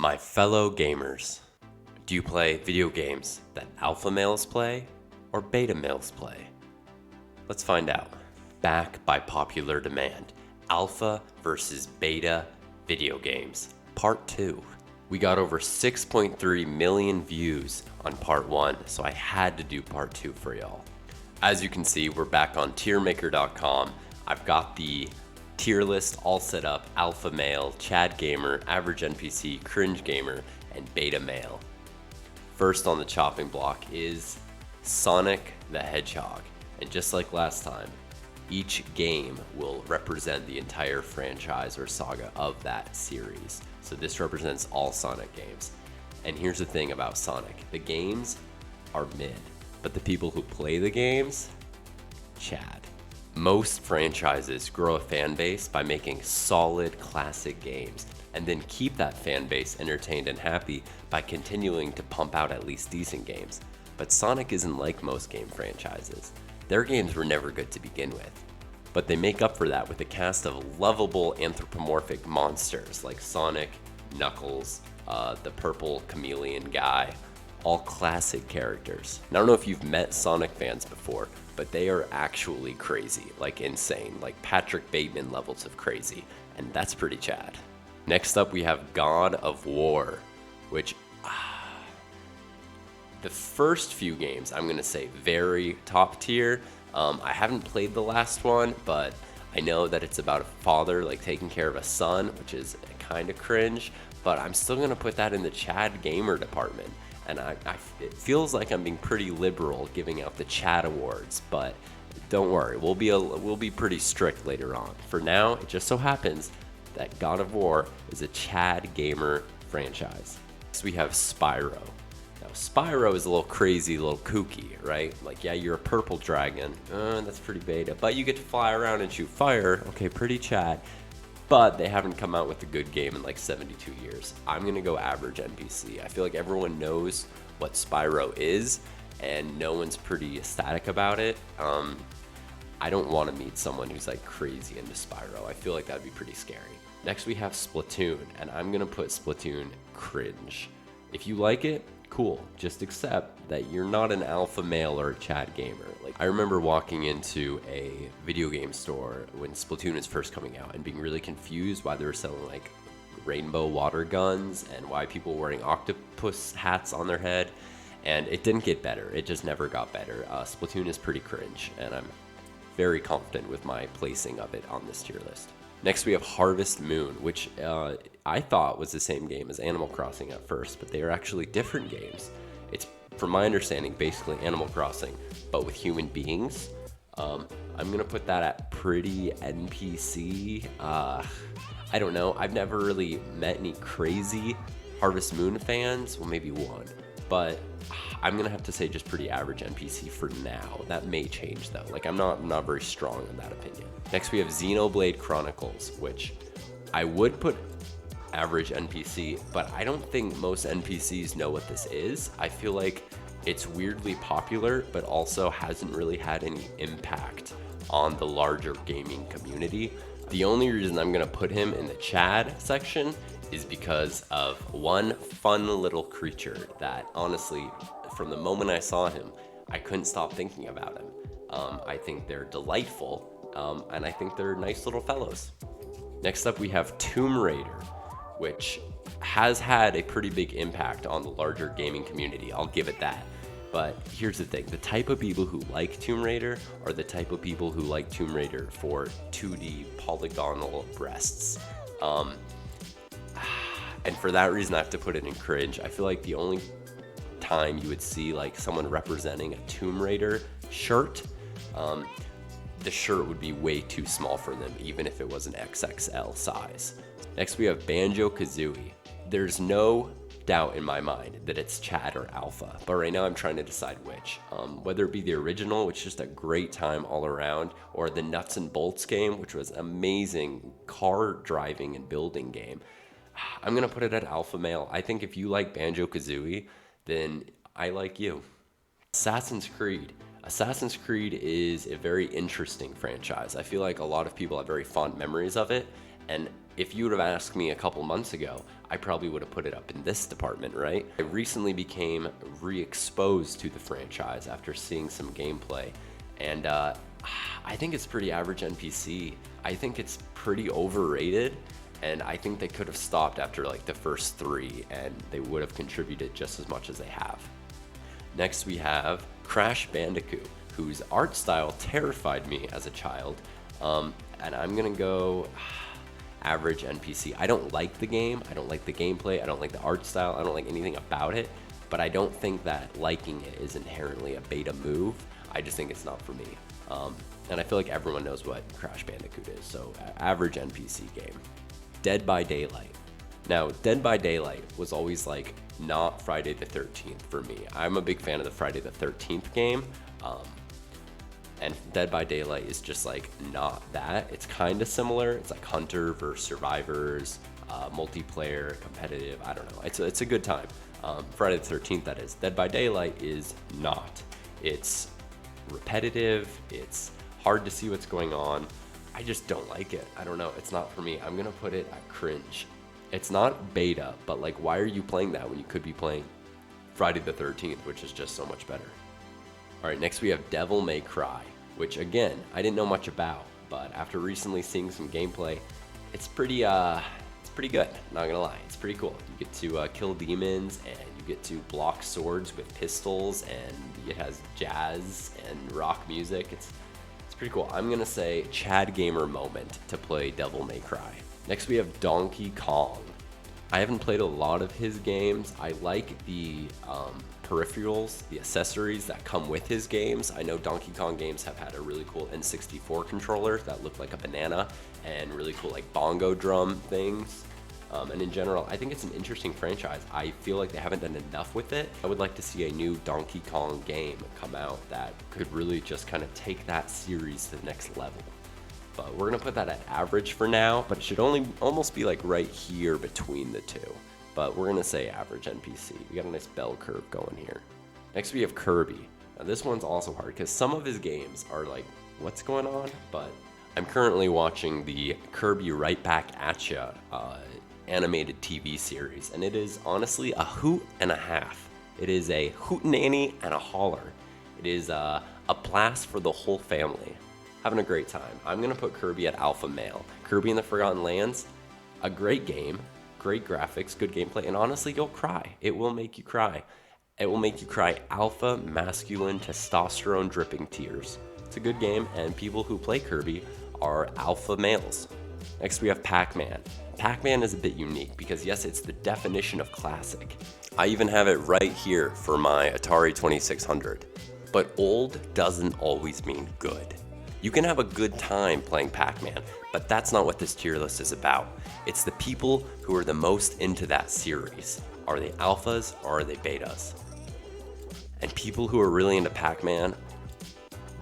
My fellow gamers, do you play video games that alpha males play or beta males play? Let's find out. Back by popular demand, alpha versus beta video games, part 2. We got over 6.3 million views on part 1, so I had to do part 2 for y'all. As you can see, we're back on tiermaker.com. I've got the tier list all set up: alpha male, Chad gamer, average NPC, cringe gamer, and beta male. First on the chopping block is Sonic the Hedgehog. And just like last time, each game will represent the entire franchise or saga of that series. So this represents all Sonic games. And here's the thing about Sonic: the games are mid, but the people who play the games, Chad. Most franchises grow a fan base by making solid classic games and then keep that fan base entertained and happy by continuing to pump out at least decent games. But Sonic isn't like most game franchises. Their games were never good to begin with, but they make up for that with a cast of lovable anthropomorphic monsters like Sonic, Knuckles, the purple chameleon guy, all classic characters. And I don't know if you've met Sonic fans before, but they are actually crazy, like insane, like Patrick Bateman levels of crazy, and that's pretty Chad. Next up, we have God of War, which the first few games I'm gonna say very top tier. I haven't played the last one, but I know that it's about a father like taking care of a son, which is kind of cringe, but I'm still gonna put that in the Chad gamer department. And it feels like I'm being pretty liberal giving out the Chad awards, but don't worry, we'll be pretty strict later on. For now, it just so happens that God of War is a Chad gamer franchise. Next we have Spyro. Now Spyro is a little crazy, a little kooky, right? Like, yeah, you're a purple dragon, that's pretty beta, but you get to fly around and shoot fire. Okay, pretty Chad. But they haven't come out with a good game in like 72 years. I'm gonna go average NPC. I feel like everyone knows what Spyro is, and no one's pretty ecstatic about it. I don't want to meet someone who's like crazy into Spyro. I feel like that'd be pretty scary. Next we have Splatoon, and I'm gonna put Splatoon cringe. If you like it, cool. Just accept that you're not an alpha male or a Chad gamer. Like, I remember walking into a video game store when Splatoon was first coming out and being really confused why they were selling like rainbow water guns and why people were wearing octopus hats on their head. And it didn't get better. It just never got better. Splatoon is pretty cringe, and I'm very confident with my placing of it on this tier list. Next we have Harvest Moon, which I thought was the same game as Animal Crossing at first, but they are actually different games. It's, from my understanding, basically Animal Crossing, but with human beings. I'm gonna put that at pretty NPC. I don't know, I've never really met any crazy Harvest Moon fans, well maybe one, but I'm gonna have to say just pretty average NPC for now. That may change though. Like, I'm not very strong in that opinion. Next we have Xenoblade Chronicles, which I would put average NPC, but I don't think most NPCs know what this is. I feel like it's weirdly popular, but also hasn't really had any impact on the larger gaming community. The only reason I'm gonna put him in the Chad section is because of one fun little creature that, honestly, from the moment I saw him, I couldn't stop thinking about him. I think they're delightful, and I think they're nice little fellows. Next up, we have Tomb Raider, which has had a pretty big impact on the larger gaming community. I'll give it that. But here's the thing, the type of people who like Tomb Raider are the type of people who like Tomb Raider for 2D polygonal breasts. And for that reason, I have to put it in cringe. I feel like the only time you would see like someone representing a Tomb Raider shirt, the shirt would be way too small for them, even if it was an XXL size. Next we have Banjo-Kazooie. There's no doubt in my mind that it's Chad or Alpha, but right now I'm trying to decide which. Whether it be the original, which is just a great time all around, or the Nuts and Bolts game, which was an amazing car driving and building game. I'm gonna put it at alpha male. I think if you like Banjo-Kazooie, then I like you. Assassin's Creed. Assassin's Creed is a very interesting franchise. I feel like a lot of people have very fond memories of it, and If you would have asked me a couple months ago, I probably would have put it up in this department, right? I recently became re-exposed to the franchise after seeing some gameplay, and I think it's pretty average NPC. I think it's pretty overrated, and I think they could have stopped after like the first 3, and they would have contributed just as much as they have. Next we have Crash Bandicoot, whose art style terrified me as a child, and I'm gonna go average NPC. I don't like the game, I don't like the gameplay, I don't like the art style, I don't like anything about it, but I don't think that liking it is inherently a beta move. I just think it's not for me. And I feel like everyone knows what Crash Bandicoot is, so average NPC game. Dead by Daylight. Now, Dead by Daylight was always like not Friday the 13th for me. I'm a big fan of the Friday the 13th game, and Dead by Daylight is just like not that. It's kind of similar. It's like Hunter versus Survivors, multiplayer, competitive. I don't know. It's a good time. Friday the 13th, that is. Dead by Daylight is not. It's repetitive. It's hard to see what's going on. I just don't like it. I don't know. It's not for me. I'm gonna put it at cringe. It's not beta, but like, why are you playing that when you could be playing Friday the 13th, which is just so much better? All right, next we have Devil May Cry, which again, I didn't know much about, but after recently seeing some gameplay, it's pretty good, not gonna lie. It's pretty cool. You get to kill demons, and you get to block swords with pistols, and it has jazz and rock music. It's pretty cool. I'm gonna say Chad Gamer moment to play Devil May Cry. Next we have Donkey Kong. I haven't played a lot of his games. I like the peripherals, the accessories that come with his games. I know Donkey Kong games have had a really cool N64 controller that looked like a banana, and really cool like bongo drum things. And in general, I think it's an interesting franchise. I feel like they haven't done enough with it. I would like to see a new Donkey Kong game come out that could really just kind of take that series to the next level. But we're gonna put that at average for now, but it should only almost be like right here between the two. But we're gonna say average NPC. We got a nice bell curve going here. Next we have Kirby. Now this one's also hard because some of his games are like, what's going on? But I'm currently watching the Kirby Right Back At Ya animated TV series, and it is honestly a hoot and a half. It is a hootenanny and a holler. It is a blast for the whole family. Having a great time. I'm gonna put Kirby at alpha male. Kirby and the Forgotten Lands, a great game, great graphics, good gameplay, and honestly, you'll cry. It will make you cry. It will make you cry alpha, masculine, testosterone dripping tears. It's a good game, and people who play Kirby are alpha males. Next, we have Pac-Man. Pac-Man is a bit unique because yes, it's the definition of classic. I even have it right here for my Atari 2600. But old doesn't always mean good. You can have a good time playing Pac-Man, but that's not what this tier list is about. It's the people who are the most into that series. Are they alphas or are they betas? And people who are really into Pac-Man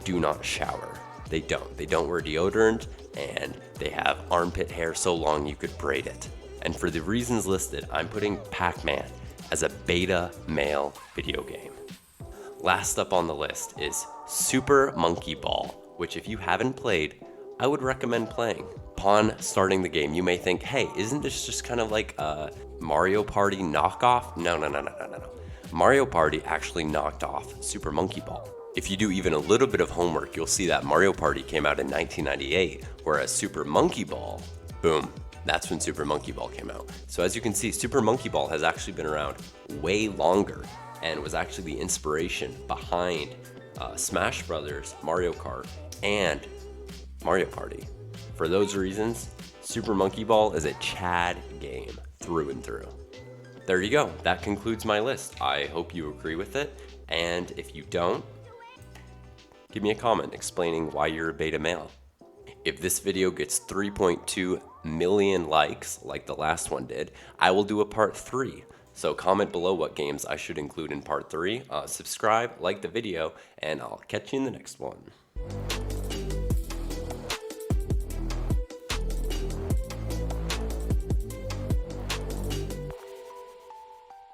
do not shower. They don't. They don't wear deodorant, and they have armpit hair so long you could braid it. And for the reasons listed, I'm putting Pac-Man as a beta male video game. Last up on the list is Super Monkey Ball, which if you haven't played, I would recommend playing. Upon starting the game, you may think, hey, isn't this just kind of like a Mario Party knockoff? No. Mario Party actually knocked off Super Monkey Ball. If you do even a little bit of homework, you'll see that Mario Party came out in 1998, whereas Super Monkey Ball, boom, that's when Super Monkey Ball came out. So as you can see, Super Monkey Ball has actually been around way longer and was actually the inspiration behind Smash Brothers, Mario Kart, and Mario Party. For those reasons, Super Monkey Ball is a Chad game through and through. There you go. That concludes my list. I hope you agree with it, and if you don't, give me a comment explaining why you're a beta male. If this video gets 3.2 million likes, like the last one did, I will do a part 3. So comment below what games I should include in part 3. Subscribe, like the video, and I'll catch you in the next one.